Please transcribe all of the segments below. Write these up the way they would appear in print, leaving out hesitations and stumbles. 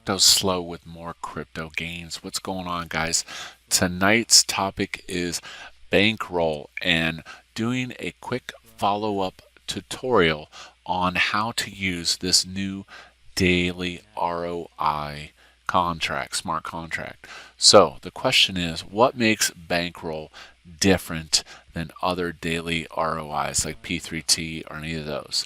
crypto slow with more crypto gains. What's going on, guys? Tonight's topic is bankroll and doing a quick follow-up tutorial on how to use this new daily ROI contract, smart contract. So the question is, what makes bankroll different than other daily ROIs like P3T or any of those?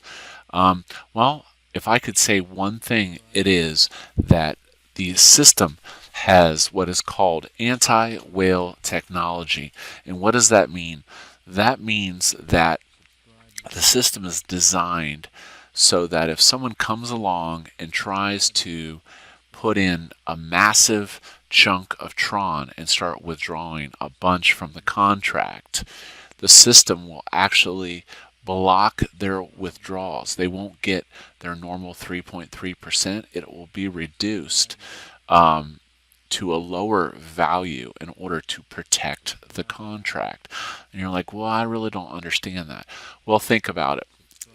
Well, if I could say one thing, it is that the system has what is called anti-whale technology. And what does that mean? That means that the system is designed so that if someone comes along and tries to put in a massive chunk of Tron and start withdrawing a bunch from the contract, the system will actually block their withdrawals. They won't get their normal 3.3%. It will be reduced to a lower value in order to protect the contract. And you're like, well, I really don't understand that. Well, think about it.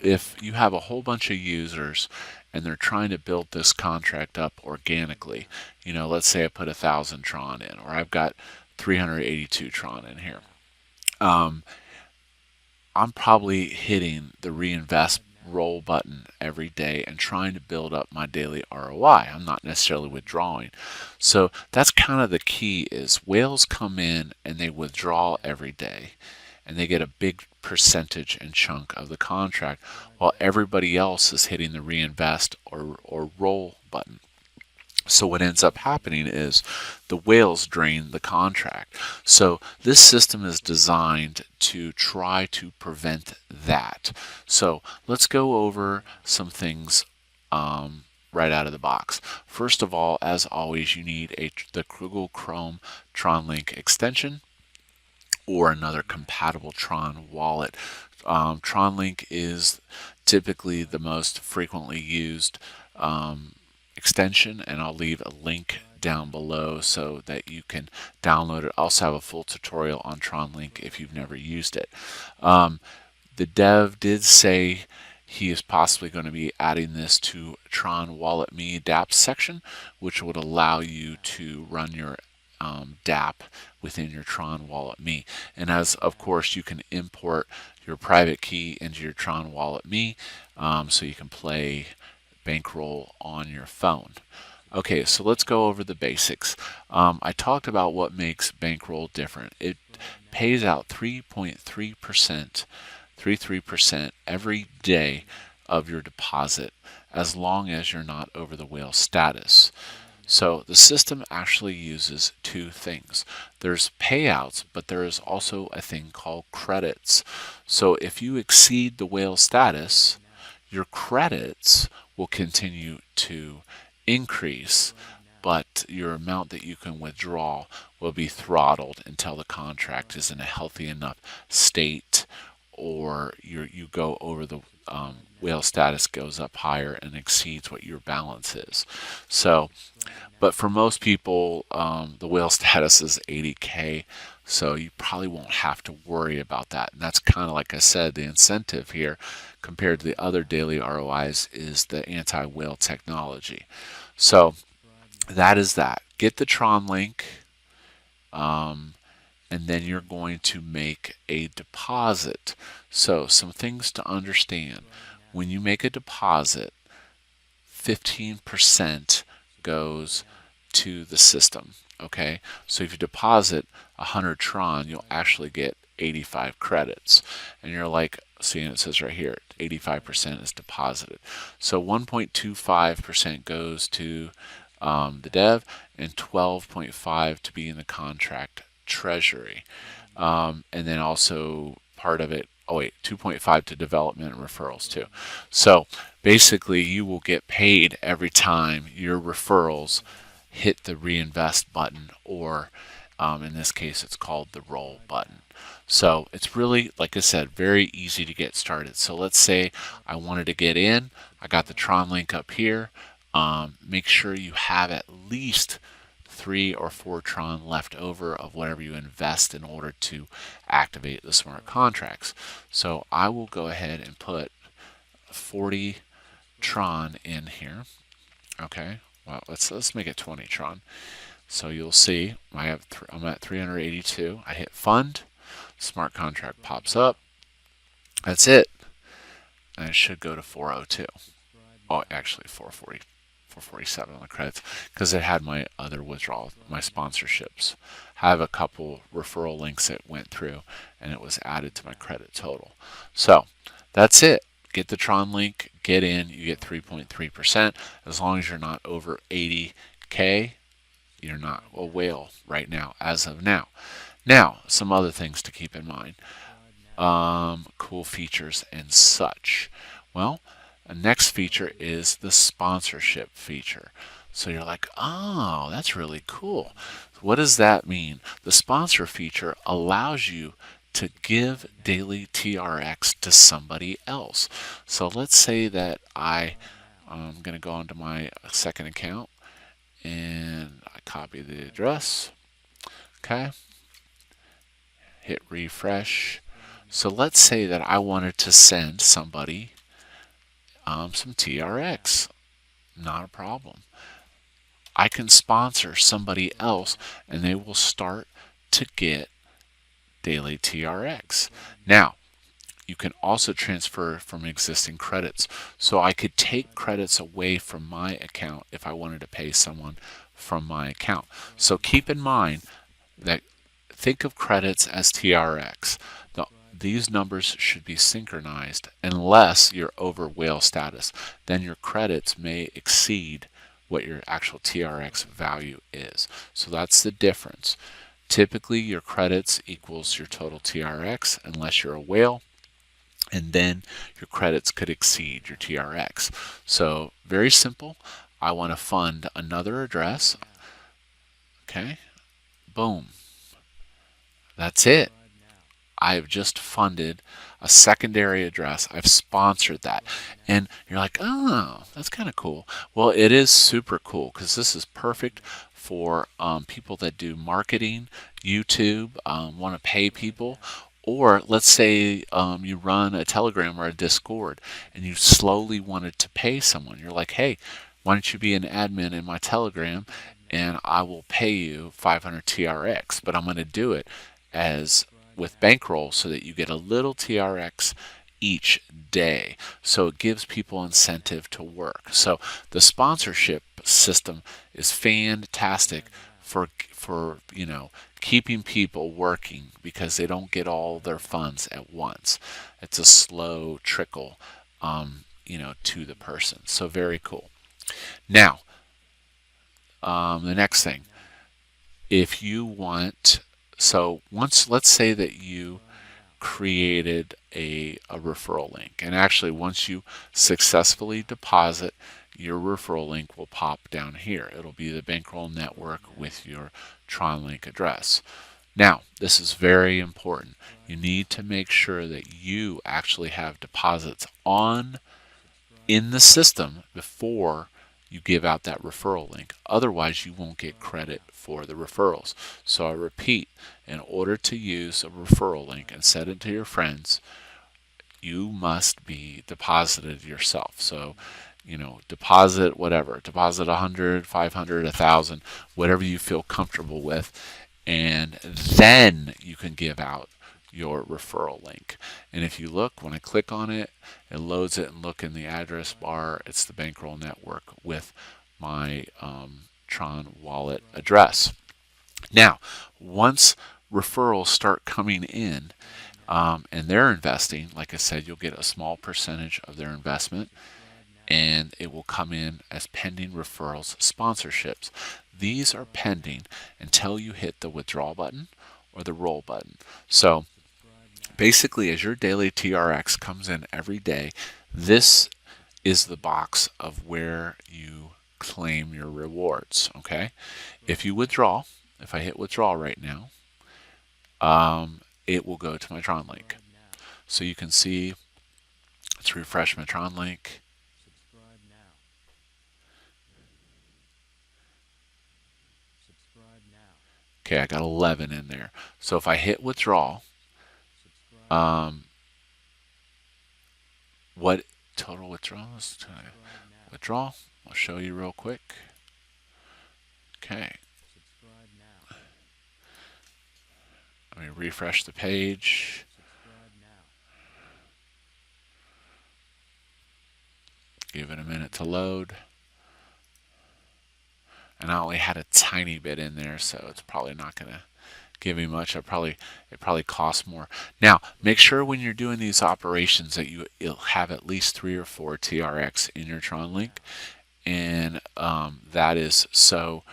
If you have a whole bunch of users and they're trying to build this contract up organically, let's say I put 1,000 Tron in, or I've got 382 Tron in here. I'm probably hitting the reinvest roll button every day and trying to build up my daily ROI. I'm not necessarily withdrawing. So that's kind of the key is whales come in and they withdraw every day and they get a big percentage and chunk of the contract while everybody else is hitting the reinvest or roll button. So what ends up happening is the whales drain the contract. So this system is designed to try to prevent that. So let's go over some things right out of the box. First of all, as always, you need the Google Chrome Tron Link extension or another compatible Tron wallet. Tron Link is typically the most frequently used extension, and I'll leave a link down below so that you can download it. I also have a full tutorial on Tron Link if you've never used it. The dev did say he is possibly going to be adding this to Tron Wallet Me DAPP section, which would allow you to run your DAPP within your Tron Wallet Me. And as of course you can import your private key into your Tron Wallet Me so you can play bankroll on your phone. Okay, so let's go over the basics. I talked about what makes bankroll different. It pays out 3.3%, 33% every day of your deposit as long as you're not over the whale status. So the system actually uses two things. There's payouts, but there is also a thing called credits. So if you exceed the whale status, your credits will continue to increase, but your amount that you can withdraw will be throttled until the contract is in a healthy enough state or you go over the whale status goes up higher and exceeds what your balance is. So, but for most people, the whale status is 80K, so you probably won't have to worry about that. And that's kind of like I said, the incentive here compared to the other daily ROIs is the anti-whale technology. So that is that. Get the Tron link, and then you're going to make a deposit. So some things to understand. When you make a deposit, 15% goes to the system. Okay, so if you deposit 100 Tron, you'll actually get 85 credits. And you're like, seeing it says right here, 85% is deposited. So 1.25% goes to the dev and 12.5 to be in the contract treasury. And then also part of it, 2.5 to development and referrals too. So basically you will get paid every time your referrals hit the reinvest button, or in this case it's called the roll button. So it's really, like I said, very easy to get started. So let's say I wanted to get in. I got the Tron link up here. Make sure you have at least 3 or 4 Tron left over of whatever you invest in order to activate the smart contracts. So I will go ahead and put 40 Tron in here. Okay, well, let's make it 20 Tron. So you'll see I'm at 382. I hit fund, smart contract pops up. That's it. And it should go to 402. Oh, actually 440, 447 on the credits because it had my other withdrawal, my sponsorships. I have a couple referral links that went through and it was added to my credit total. So that's it. Get the Tron link, get in, you get 3.3%. As long as you're not over 80K, you're not a whale right now, as of now. Now, some other things to keep in mind. Cool features and such. Well, the next feature is the sponsorship feature. So you're like, oh, that's really cool. What does that mean? The sponsor feature allows you to give daily TRX to somebody else. So let's say that I'm going to go onto my second account and I copy the address. Okay. Hit refresh. So let's say that I wanted to send somebody some TRX. Not a problem. I can sponsor somebody else and they will start to get daily TRX. Now, you can also transfer from existing credits. So I could take credits away from my account if I wanted to pay someone from my account. So keep in mind that think of credits as TRX. These numbers should be synchronized unless you're over whale status. Then your credits may exceed what your actual TRX value is. So that's the difference. Typically, your credits equals your total TRX unless you're a whale, and then your credits could exceed your TRX. So very simple. I want to fund another address. Okay, boom. That's it. I have just funded a secondary address. I've sponsored that. And you're like, oh, that's kind of cool. Well, it is super cool because this is perfect for people that do marketing, YouTube, want to pay people. Or let's say you run a Telegram or a Discord and you slowly wanted to pay someone. You're like, hey, why don't you be an admin in my Telegram and I will pay you 500 TRX, but I'm going to do it as with BankRoll so that you get a little TRX each day. So it gives people incentive to work. So the sponsorship system is fantastic for keeping people working because they don't get all their funds at once. It's a slow trickle to the person. So very cool. Now, the next thing, if you want, so once, let's say that you created a referral link, and actually once you successfully deposit, your referral link will pop down here. It'll be the BankRoll network with your Tron link address. Now, this is very important. You need to make sure that you actually have deposits in the system before you give out that referral link. Otherwise, you won't get credit for the referrals. So I repeat, in order to use a referral link and send it to your friends, you must be deposited yourself. So, deposit whatever. Deposit 100, 500, 1,000, whatever you feel comfortable with. And then you can give out your referral link. And if you look, when I click on it, it loads it and look in the address bar. It's the BankRoll network with my Tron wallet address. Now, once referrals start coming in and they're investing, like I said, you'll get a small percentage of their investment and it will come in as pending referrals sponsorships. These are pending until you hit the withdraw button or the roll button. So basically, as your daily TRX comes in every day, this is the box of where you claim your rewards. Okay, if you withdraw, if I hit withdraw right now, it will go to my Tron link. So you can see, let's refresh my Tron link. Okay, I got 11 in there. So if I hit withdraw, what total withdrawals? Withdraw. I'll show you real quick. Okay. Let me refresh the page. Give it a minute to load. And I only had a tiny bit in there, so it's probably not going to give me much. It probably costs more. Now, make sure when you're doing these operations that you'll have at least 3 or 4 TRX in your Tron link, and that is so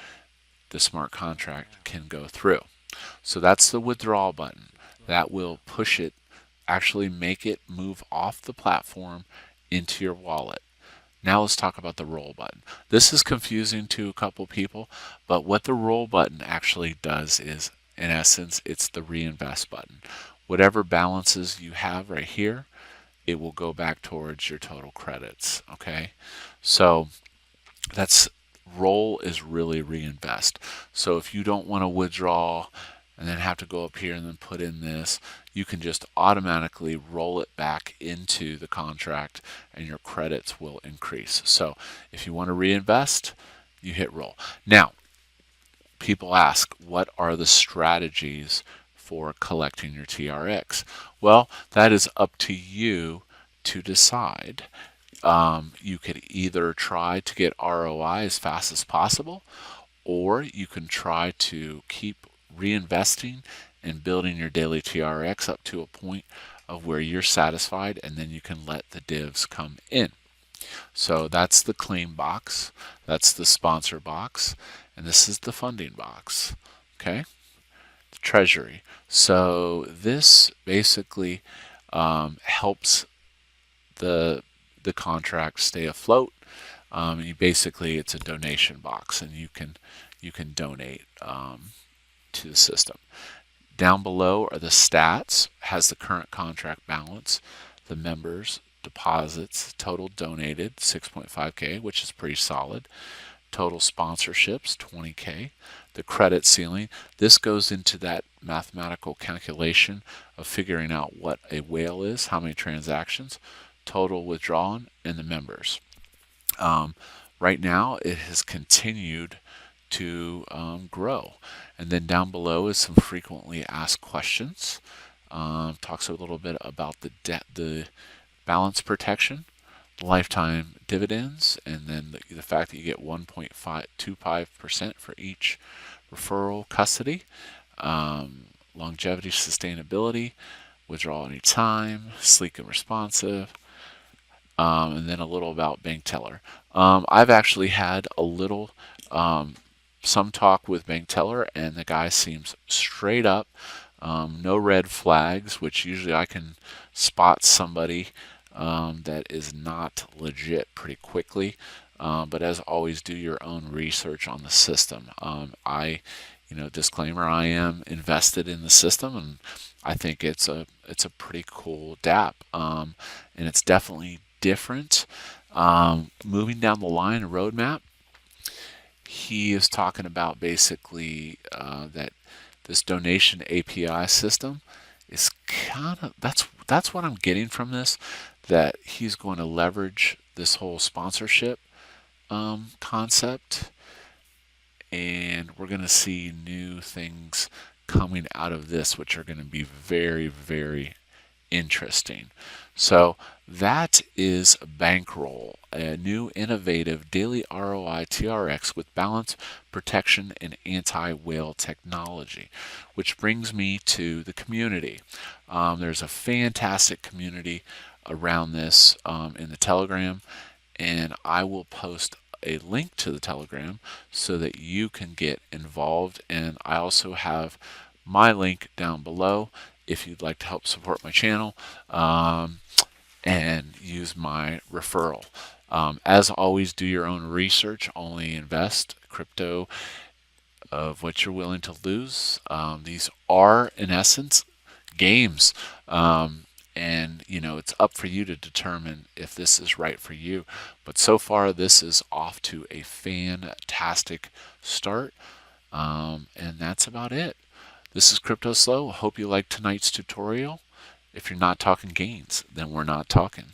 the smart contract can go through. So that's the withdrawal button. That will push it, actually make it move off the platform into your wallet. Now let's talk about the roll button. This is confusing to a couple people, but what the roll button actually does is, in essence, it's the reinvest button. Whatever balances you have right here, it will go back towards your total credits. Okay, so that's roll is really reinvest. So if you don't want to withdraw and then have to go up here and then put in this, you can just automatically roll it back into the contract and your credits will increase. So if you want to reinvest, you hit roll. Now, people ask, what are the strategies for collecting your TRX? Well, that is up to you to decide. You could either try to get ROI as fast as possible, or you can try to keep reinvesting and building your daily TRX up to a point of where you're satisfied, and then you can let the divs come in. So that's the claim box, that's the sponsor box, and this is the funding box. Okay, the treasury. So this basically helps the contract stay afloat. Basically, it's a donation box, and you can donate to the system. Down below are the stats. Has the current contract balance, the members, deposits, total donated 6.5K, which is pretty solid. Total sponsorships 20K. The credit ceiling. This goes into that mathematical calculation of figuring out what a whale is, how many transactions, total withdrawn, and the members. Right now, it has continued to grow. And then down below is some frequently asked questions. Talks a little bit about the balance protection, lifetime dividends, and then the fact that you get 1.25% for each referral custody, longevity, sustainability, withdrawal anytime, sleek and responsive, and then a little about bank teller. I've actually had a little some talk with bank teller, and the guy seems straight up, no red flags, which usually I can spot somebody that is not legit pretty quickly. But as always, do your own research on the system. Disclaimer, I am invested in the system, and I think it's a pretty cool DAPP, and it's definitely different. Moving down the line, a roadmap, he is talking about basically that this donation API system is kind of, that's what I'm getting from this, that he's going to leverage this whole sponsorship concept, and we're going to see new things coming out of this, which are going to be very, very interesting. So that is BankRoll, a new innovative daily ROI TRX with balance, protection, and anti-whale technology, which brings me to the community. There's a fantastic community around this in the Telegram, and I will post a link to the Telegram so that you can get involved, and I also have my link down below if you'd like to help support my channel and use my referral. As always, do your own research. Only invest crypto of what you're willing to lose. These are, in essence, games. And it's up for you to determine if this is right for you. But so far, this is off to a fantastic start. And that's about it. This is Crypto Slow. Hope you liked tonight's tutorial. If you're not talking gains, then we're not talking.